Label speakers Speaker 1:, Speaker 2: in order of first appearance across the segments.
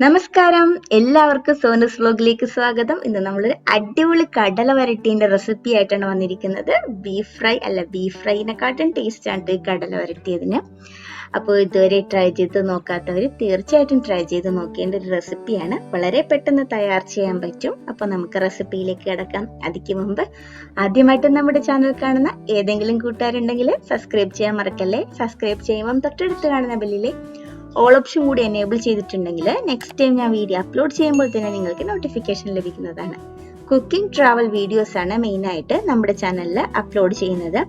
Speaker 1: നമസ്കാരം, എല്ലാവർക്കും സോനസ് വ്ലോഗിലേക്ക് സ്വാഗതം. ഇന്ന് നമ്മൾ അടിപൊളി കടല വരട്ടീന്റെ റെസിപ്പി ആയിട്ടാണ് വന്നിരിക്കുന്നത്. ബീഫ് ഫ്രൈനെക്കാട്ടും ടേസ്റ്റ് ആണ് ഈ കടല വരട്ടിയതിന്. അപ്പോൾ ഇതുവരെ ട്രൈ ചെയ്ത് നോക്കാത്തവർ തീർച്ചയായിട്ടും ട്രൈ ചെയ്ത് നോക്കേണ്ട ഒരു റെസിപ്പിയാണ്. വളരെ പെട്ടെന്ന് തയ്യാർ ചെയ്യാൻ പറ്റും. അപ്പോൾ നമുക്ക് റെസിപ്പിയിലേക്ക് കിടക്കാം. അതിക്ക് മുമ്പ് ആദ്യമായിട്ട് നമ്മുടെ ചാനൽ കാണുന്ന ഏതെങ്കിലും കൂട്ടുകാരുണ്ടെങ്കിൽ സബ്സ്ക്രൈബ് ചെയ്യാൻ മറക്കല്ലേ. സബ്സ്ക്രൈബ് ചെയ്യുമ്പം തൊട്ടടുത്ത് കാണുന്ന ബെല്ലിലെ ഓൾ ഓപ്ഷൻ കൂടി എനേബിൾ ചെയ്തിട്ടുണ്ടെങ്കിൽ നെക്സ്റ്റ് ടൈം ഞാൻ വീഡിയോ അപ്ലോഡ് ചെയ്യുമ്പോൾ തന്നെ നിങ്ങൾക്ക് നോട്ടിഫിക്കേഷൻ ലഭിക്കുന്നതാണ്. കുക്കിംഗ് ട്രാവൽ വീഡിയോസ് ആണ് മെയിനായിട്ട് നമ്മുടെ ചാനലിൽ അപ്ലോഡ് ചെയ്യുന്നത്.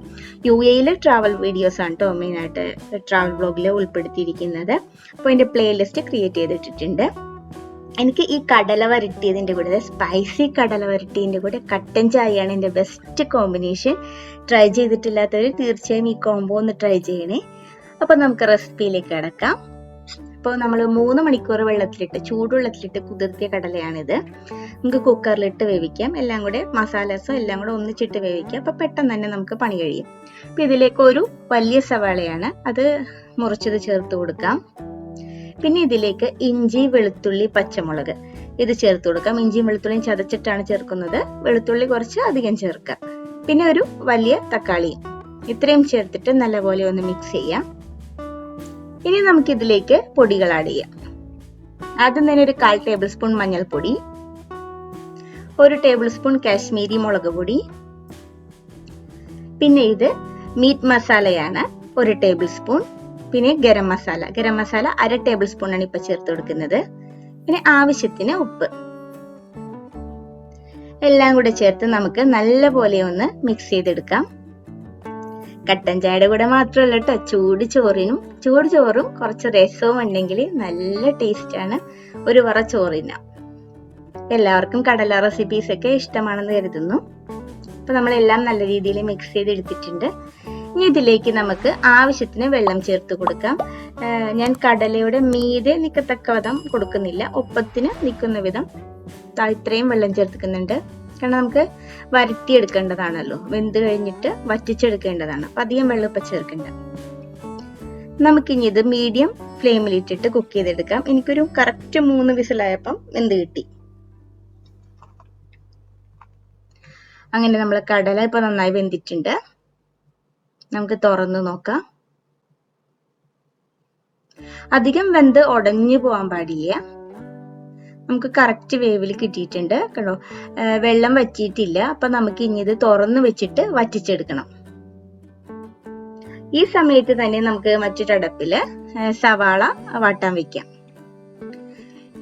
Speaker 1: UAE ട്രാവൽ വീഡിയോസ് ആണ് കേട്ടോ മെയിനായിട്ട് ട്രാവൽ വ്ലോഗിൽ ഉൾപ്പെടുത്തിയിരിക്കുന്നത്. അപ്പോൾ അതിൻ്റെ പ്ലേലിസ്റ്റ് ക്രിയേറ്റ് ചെയ്തിട്ടിട്ടുണ്ട്. എനിക്ക് ഈ കടല വരട്ടിയതിൻ്റെ കൂടെ സ്പൈസി കടല വരട്ടിയതിൻ്റെ കൂടെ കട്ടൻ ചായയാണ് എൻ്റെ ബെസ്റ്റ് കോമ്പിനേഷൻ. ട്രൈ ചെയ്തിട്ടില്ലാത്തവർ തീർച്ചയായും ഈ കോംബോ ഒന്ന് ട്രൈ ചെയ്യണേ. അപ്പോൾ നമുക്ക് റെസിപ്പിയിലേക്ക് കിടക്കാം. ഇപ്പോൾ നമ്മൾ 3 മണിക്കൂർ ചൂടുവെള്ളത്തിലിട്ട് കുതിർത്തിയ കടലയാണിത്. നമുക്ക് കുക്കറിലിട്ട് വേവിക്കാം. എല്ലാം കൂടെ മസാലാസും എല്ലാം കൂടെ ഒന്നിച്ചിട്ട് വേവിക്കാം. അപ്പോൾ പെട്ടെന്ന് തന്നെ നമുക്ക് പണി കഴിയും. അപ്പോൾ ഇതിലേക്ക് ഒരു വലിയ സവാളയാണ്, അത് മുറിച്ചത് ചേർത്ത് കൊടുക്കാം. പിന്നെ ഇതിലേക്ക് ഇഞ്ചി, വെളുത്തുള്ളി, പച്ചമുളക് ഇത് ചേർത്ത് കൊടുക്കാം. ഇഞ്ചിയും വെളുത്തുള്ളിയും ചതച്ചിട്ടാണ് ചേർക്കുന്നത്. വെളുത്തുള്ളി കുറച്ച് അധികം ചേർക്കാം. പിന്നെ ഒരു വലിയ തക്കാളിയും ഇത്രയും ചേർത്തിട്ട് നല്ലപോലെ ഒന്ന് മിക്സ് ചെയ്യാം. ഇനി നമുക്ക് ഇതിലേക്ക് പൊടികൾ ആഡ് ചെയ്യാം. ആദ്യം തന്നെ ഒരു 1/4 ടേബിൾ സ്പൂൺ മഞ്ഞൾപ്പൊടി, 1 ടേബിൾ സ്പൂൺ കാശ്മീരി മുളക് പൊടി, പിന്നെ ഇത് മീറ്റ് മസാലയാണ് 1 ടേബിൾ സ്പൂൺ, പിന്നെ ഗരം മസാല 1/2 ടേബിൾ സ്പൂൺ ആണ് ഇപ്പൊ ചേർത്ത് കൊടുക്കുന്നത്. പിന്നെ ആവശ്യത്തിന് ഉപ്പ് എല്ലാം കൂടെ ചേർത്ത് നമുക്ക് നല്ലപോലെ ഒന്ന് മിക്സ് ചെയ്തെടുക്കാം. കട്ടൻ ചായയുടെ കൂടെ മാത്രമല്ല കേട്ടോ, ചൂട് ചോറും കുറച്ച് രസവും ഉണ്ടെങ്കിൽ നല്ല ടേസ്റ്റ് ആണ് ഒരു വറ ചോറിന്. എല്ലാവർക്കും കടല റെസിപ്പീസ് ഒക്കെ ഇഷ്ടമാണെന്ന് കരുതുന്നു. അപ്പൊ നമ്മളെല്ലാം നല്ല രീതിയിൽ മിക്സ് ചെയ്തെടുത്തിട്ടുണ്ട്. ഇനി ഇതിലേക്ക് നമുക്ക് ആവശ്യത്തിന് വെള്ളം ചേർത്ത് കൊടുക്കാം. ഞാൻ കടലയുടെ മീതെ നിൽക്കത്തക്ക വിധം കൊടുക്കുന്നില്ല, ഒപ്പത്തിന് നിൽക്കുന്ന വിധം ഇത്രയും വെള്ളം ചേർത്തിക്കുന്നുണ്ട്. കാരണം നമുക്ക് വരട്ടിയെടുക്കേണ്ടതാണല്ലോ, വെന്ത് കഴിഞ്ഞിട്ട് വറ്റിച്ചെടുക്കേണ്ടതാണ്. അപ്പൊ അധികം വെള്ളം ഇപ്പൊ ചേർക്കണ്ട. നമുക്കിനി ഇത് മീഡിയം ഫ്ലെയിമിലിട്ടിട്ട് കുക്ക് ചെയ്തെടുക്കാം. എനിക്കൊരു കറക്റ്റ് 3 വിസിലായപ്പം വെന്ത് കിട്ടി. അങ്ങനെ നമ്മളെ കടല ഇപ്പൊ നന്നായി വെന്തിട്ടുണ്ട്. നമുക്ക് തുറന്നു നോക്കാം. അധികം വെന്ത് ഉടഞ്ഞു പോകാൻ പാടില്ല. നമുക്ക് കറക്റ്റ് വേവിൽ കിട്ടിയിട്ടുണ്ട് കേട്ടോ. വെള്ളം വറ്റിയിട്ടില്ല. അപ്പൊ നമുക്ക് ഇനി ഇത് തുറന്നു വെച്ചിട്ട് വറ്റിച്ചെടുക്കണം. ഈ സമയത്ത് തന്നെ നമുക്ക് മറ്റൊരടുപ്പില് സവാള വാട്ടാൻ വെക്കാം.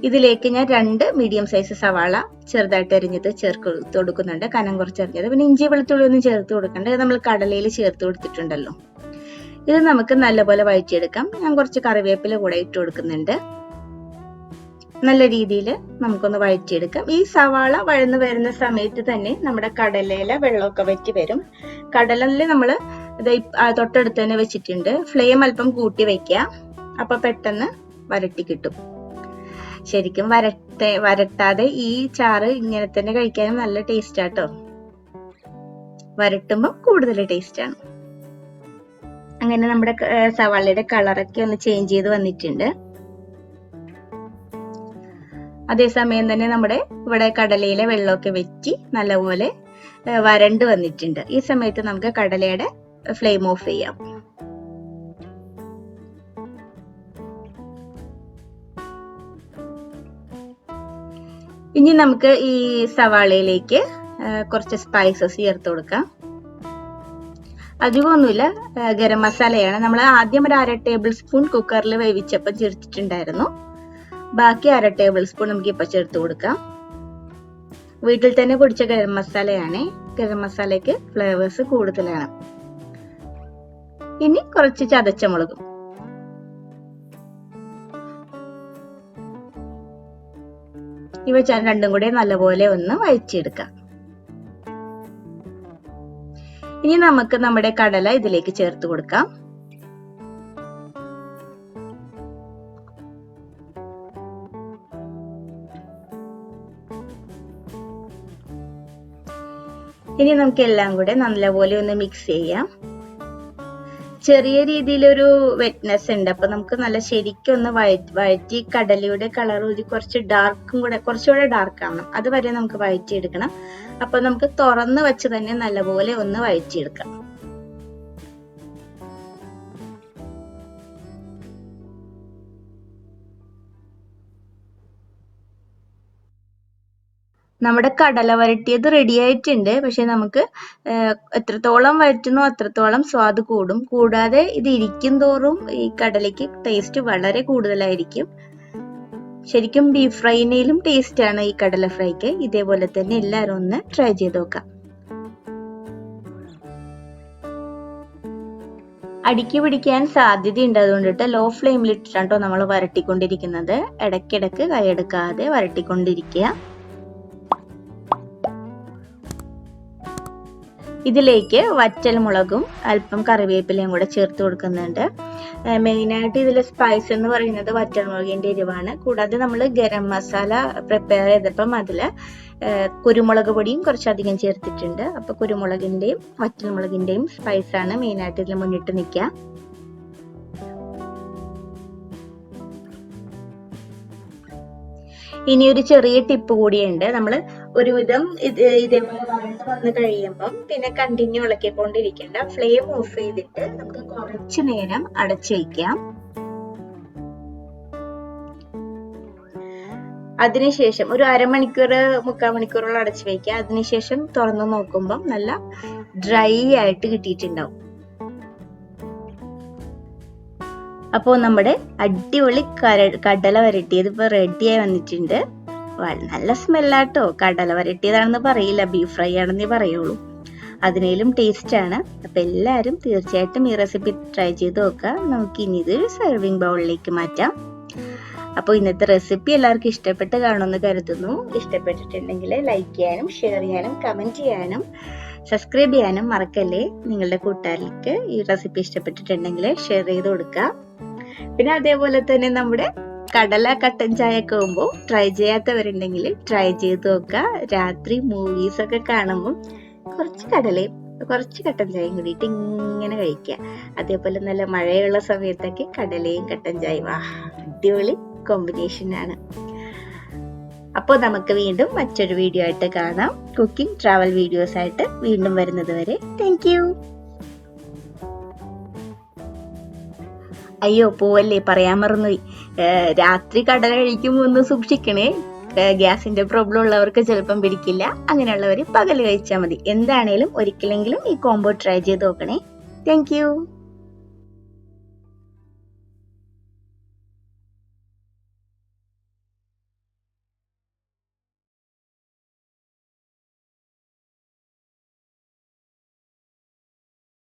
Speaker 1: ഇതിലേക്ക് ഞാൻ 2 മീഡിയം സൈസ് സവാള ചെറുതായിട്ട് അരിഞ്ഞത് ചേർത്ത് കൊടുക്കുന്നുണ്ട്, കനം കുറച്ച് അരിഞ്ഞത്. പിന്നെ ഇഞ്ചി വെളുത്തുള്ളി ഒന്നും ചേർത്ത് കൊടുക്കണ്ട, ഇത് നമ്മൾ കടലയിൽ ചേർത്ത് കൊടുത്തിട്ടുണ്ടല്ലോ. ഇത് നമുക്ക് നല്ലപോലെ വഴറ്റിയെടുക്കാം. ഞാൻ കുറച്ച് കറിവേപ്പില കൂടെ ഇട്ട് കൊടുക്കുന്നുണ്ട്. നല്ല രീതിയിൽ നമുക്കൊന്ന് വഴറ്റിയെടുക്കാം. ഈ സവാള വഴന്ന് വരുന്ന സമയത്ത് തന്നെ നമ്മുടെ കടലയിലെ വെള്ളമൊക്കെ വറ്റി വരും. കടലിൽ നമ്മൾ തൊട്ടടുത്ത് തന്നെ വെച്ചിട്ടുണ്ട്. ഫ്ലെയിം അല്പം കൂട്ടി വെക്കുക, അപ്പൊ പെട്ടെന്ന് വരട്ടി കിട്ടും. ശരിക്കും വരട്ടാതെ ഈ ചാറ് ഇങ്ങനെ തന്നെ കഴിക്കാനും നല്ല ടേസ്റ്റ് ആട്ടോ. വരട്ടുമ്പോൾ കൂടുതൽ ടേസ്റ്റ് ആണ്. അങ്ങനെ നമ്മുടെ സവാളയുടെ കളറൊക്കെ ഒന്ന് ചേഞ്ച് ചെയ്ത് വന്നിട്ടുണ്ട്. അതേസമയം തന്നെ നമ്മുടെ ഇവിടെ കടലയിലെ വെള്ളമൊക്കെ വെറ്റി നല്ലപോലെ വരണ്ട് വന്നിട്ടുണ്ട്. ഈ സമയത്ത് നമുക്ക് കടലയുടെ ഫ്ലെയിം ഓഫ് ചെയ്യാം. ഇനി നമുക്ക് ഈ സവാളയിലേക്ക് കുറച്ച് സ്പൈസസ് ചേർത്ത് കൊടുക്കാം. അധികമൊന്നുമില്ല, ഗരം മസാലയാണ്. നമ്മൾ ആദ്യം ഒരു 1/2 ടേബിൾ സ്പൂൺ കുക്കറിൽ വേവിച്ചപ്പം ചേർത്തിട്ടുണ്ടായിരുന്നു. ബാക്കി 1/2 ടേബിൾ സ്പൂൺ നമുക്ക് ഇപ്പൊ ചേർത്ത് കൊടുക്കാം. വീട്ടിൽ തന്നെ പൊടിച്ച ഗരം മസാലയാണ്. ഗരം മസാലയ്ക്ക് ഫ്ലേവേഴ്സ് കൂടുതലാണ്. ഇനി കുറച്ച് ചതച്ച മുളകും, ഇവ രണ്ടും കൂടെ നല്ലപോലെ ഒന്ന് വഴറ്റിയെടുക്കാം. ഇനി നമുക്ക് നമ്മുടെ കടല ഇതിലേക്ക് ചേർത്ത് കൊടുക്കാം. ഇനി നമുക്ക് എല്ലാം കൂടെ നല്ലപോലെ ഒന്ന് മിക്സ് ചെയ്യാം. ചെറിയ രീതിയിലൊരു വെറ്റ്നെസ് ഉണ്ട്. അപ്പൊ നമുക്ക് നല്ല ശരിക്കും ഒന്ന് വഴറ്റി കടലയുടെ കളർ ഒരു കുറച്ചുകൂടെ ഡാർക്ക് ആവണം. അതുവരെ നമുക്ക് വഴറ്റിയെടുക്കണം. അപ്പൊ നമുക്ക് തുറന്ന് വെച്ച് തന്നെ നല്ലപോലെ ഒന്ന് വഴറ്റിയെടുക്കാം. നമ്മുടെ കടല വരട്ടിയത് റെഡി ആയിട്ടുണ്ട്. പക്ഷെ നമുക്ക് എത്രത്തോളം വരട്ടുന്നോ അത്രത്തോളം സ്വാദ് കൂടും. കൂടാതെ ഇത് ഇരിക്കും തോറും ഈ കടലയ്ക്ക് ടേസ്റ്റ് വളരെ കൂടുതലായിരിക്കും. ശരിക്കും ബീഫ് ഫ്രൈനേലും ടേസ്റ്റ് ആണ് ഈ കടല ഫ്രൈക്ക്. ഇതേപോലെ തന്നെ എല്ലാവരും ഒന്ന് ട്രൈ ചെയ്ത് നോക്കാം. അടിക്ക് പിടിക്കാൻ സാധ്യതയുണ്ട്. അതുകൊണ്ടിട്ട് ലോ ഫ്ലെയിമിൽ ഇട്ടിട്ടാട്ടോ നമ്മൾ വരട്ടിക്കൊണ്ടിരിക്കുന്നത്. ഇടയ്ക്കിടയ്ക്ക് കൈയെടുക്കാതെ വരട്ടിക്കൊണ്ടിരിക്കുക. ഇതിലേക്ക് വറ്റൽമുളകും അല്പം കറിവേപ്പിലയും കൂടെ ചേർത്ത് കൊടുക്കുന്നുണ്ട്. മെയിനായിട്ട് ഇതിൽ സ്പൈസ് എന്ന് പറയുന്നത് വറ്റൽമുളകിന്റെ എരിവാണ്. കൂടാതെ നമ്മൾ ഗരം മസാല പ്രിപ്പയർ ചെയ്തപ്പം അതിൽ കുരുമുളക് പൊടിയും കുറച്ചധികം ചേർത്തിട്ടുണ്ട്. അപ്പൊ കുരുമുളകിന്റെയും വറ്റൽമുളകിന്റെയും സ്പൈസാണ് മെയിനായിട്ട് ഇതിൽ മുന്നിട്ട് നിൽക്കുക. ഇനി ഒരു ചെറിയ ടിപ്പ് കൂടിയുണ്ട്. നമ്മൾ ഒരുവിധം ഇതേപോലെ വന്ന് കഴിയുമ്പം പിന്നെ കണ്ടിന്യൂ ഇളക്കിക്കൊണ്ടിരിക്കേണ്ട. ഫ്ലെയിം ഓഫ് ചെയ്തിട്ട് നമുക്ക് കുറച്ചു നേരം അടച്ചു വയ്ക്കാം. അതിനുശേഷം ഒരു അരമണിക്കൂർ 3/4 മണിക്കൂറോളം അടച്ചു വയ്ക്കുക. അതിനുശേഷം തുറന്നു നോക്കുമ്പം നല്ല ഡ്രൈ ആയിട്ട് കിട്ടിയിട്ടുണ്ടാവും. അപ്പോൾ നമ്മുടെ അടിപൊളി കടല വരട്ടിയത് ഇപ്പൊ റെഡിയായി വന്നിട്ടുണ്ട്. നല്ല സ്മെല്ലാട്ടോ. കടല വരട്ടിയതാണെന്ന് പറയില്ല, ബീഫ് ഫ്രൈ ആണെന്നേ പറയുള്ളൂ. അതിനേലും ടേസ്റ്റ് ആണ്. അപ്പൊ എല്ലാവരും തീർച്ചയായിട്ടും ഈ റെസിപ്പി ട്രൈ ചെയ്ത് നോക്കുക. നമുക്ക് ഇനി ഇതൊരു സെർവിങ് ബൗളിലേക്ക് മാറ്റാം. അപ്പോൾ ഇന്നത്തെ റെസിപ്പി എല്ലാവർക്കും ഇഷ്ടപ്പെട്ട് കാണുമെന്ന് കരുതുന്നു. ഇഷ്ടപ്പെട്ടിട്ടുണ്ടെങ്കിൽ ലൈക്ക് ചെയ്യാനും ഷെയർ ചെയ്യാനും കമന്റ് ചെയ്യാനും സബ്സ്ക്രൈബ് ചെയ്യാനും മറക്കല്ലേ. നിങ്ങളുടെ കൂട്ടുകാർക്ക് ഈ റെസിപ്പി ഇഷ്ടപ്പെട്ടിട്ടുണ്ടെങ്കിൽ ഷെയർ ചെയ്ത് കൊടുക്കുക. പിന്നെ അതേപോലെ തന്നെ നമ്മുടെ കടല കട്ടൻ ചായ ഒക്കെ ആകുമ്പോൾ ട്രൈ ചെയ്യാത്തവരുണ്ടെങ്കിൽ ട്രൈ ചെയ്ത് നോക്കുക. രാത്രി മൂവീസ് ഒക്കെ കാണുമ്പോൾ കുറച്ച് കടലയും കുറച്ച് കട്ടൻ ചായയും കൂടിയിട്ട് ഇങ്ങനെ കഴിക്കുക. അതേപോലെ നല്ല മഴയുള്ള സമയത്തൊക്കെ കടലയും കട്ടൻ ചായയും അടിപൊളി കോമ്പിനേഷൻ ആണ്. അപ്പോൾ നമുക്ക് വീണ്ടും മറ്റൊരു വീഡിയോ ആയിട്ട് കാണാം. കുക്കിംഗ് ട്രാവൽ വീഡിയോസ് ആയിട്ട് വീണ്ടും വരുന്നത് വരെ താങ്ക് യു. അയ്യോ പോവല്ലേ, പറയാൻ മറന്നുപോയി. രാത്രി കടല കഴിക്കുമ്പോൾ ഒന്ന് സൂക്ഷിക്കണേ. ഗ്യാസിന്റെ പ്രോബ്ലം ഉള്ളവർക്ക് ചിലപ്പം പിടിക്കില്ല. അങ്ങനെയുള്ളവർ പകല് കഴിച്ചാൽ മതി. എന്താണേലും ഒരിക്കലെങ്കിലും ഈ കോംബോ ട്രൈ ചെയ്ത് നോക്കണേ. Thank you.